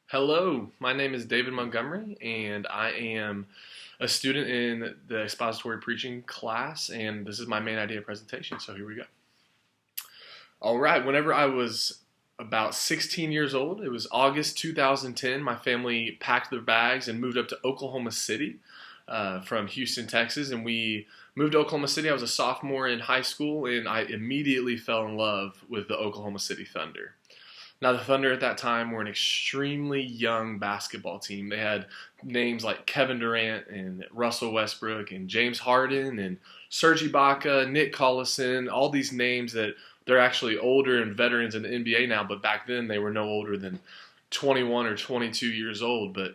Hello, my name is David Montgomery, and I am a student in the expository preaching class, and this is my main idea presentation, so here we go. All right, whenever I was about 16 years old, it was August 2010, my family packed their bags and moved up to Oklahoma City from Houston, Texas, and we moved to Oklahoma City. I was a sophomore in high school, and I immediately fell in love with the Oklahoma City Thunder. Now, the Thunder at that time were an extremely young basketball team. They had names like Kevin Durant and Russell Westbrook and James Harden and Serge Ibaka, Nick Collison, all these names that they're actually older and veterans in the NBA now, but back then they were no older than 21 or 22 years old. But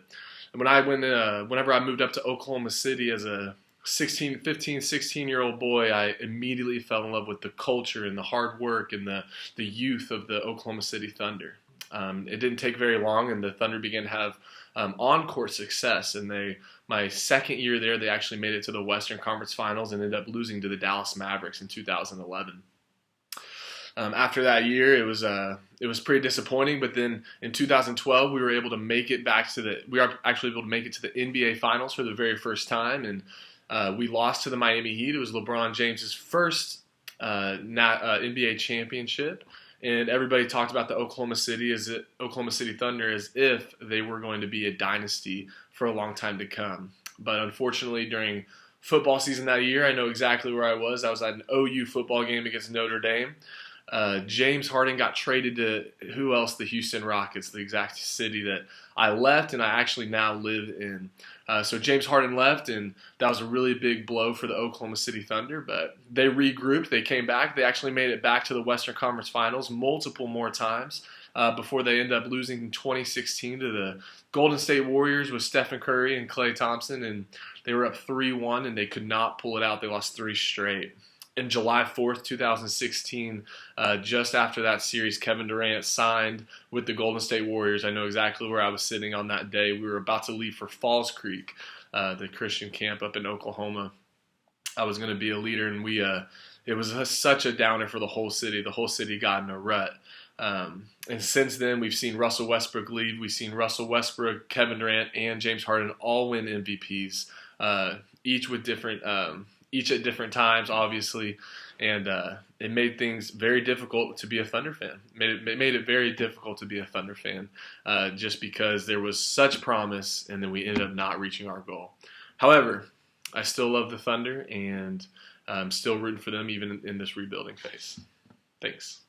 whenever I moved up to Oklahoma City as a 16 year old boy, I immediately fell in love with the culture and the hard work and the youth of the Oklahoma City Thunder. It didn't take very long, and the Thunder began to have on-court success. And my second year there, they actually made it to the Western Conference Finals and ended up losing to the Dallas Mavericks in 2011. After that year, it was pretty disappointing. But then in 2012, we were actually able to make it to the NBA Finals for the very first time, and we lost to the Miami Heat. It was LeBron James's first NBA championship, and everybody talked about the Oklahoma City Thunder as if they were going to be a dynasty for a long time to come. But unfortunately, during football season that year, I know exactly where I was. I was at an OU football game against Notre Dame. James Harden got traded to the Houston Rockets, the exact city that I left and I actually now live in. So James Harden left, and that was a really big blow for the Oklahoma City Thunder, but they regrouped, they came back, they actually made it back to the Western Conference Finals multiple more times before they ended up losing in 2016 to the Golden State Warriors with Stephen Curry and Klay Thompson, and they were up 3-1 and they could not pull it out. They lost 3 straight. In July 4th, 2016, just after that series, Kevin Durant signed with the Golden State Warriors. I know exactly where I was sitting on that day. We were about to leave for Falls Creek, the Christian camp up in Oklahoma. I was going to be a leader, and it was such a downer for the whole city. The whole city got in a rut. And since then, we've seen Russell Westbrook leave. We've seen Russell Westbrook, Kevin Durant, and James Harden all win MVPs, each at different times, obviously, and it made things very difficult to be a Thunder fan. It made it very difficult to be a Thunder fan just because there was such promise, and then we ended up not reaching our goal. However, I still love the Thunder, and I'm still rooting for them even in this rebuilding phase. Thanks.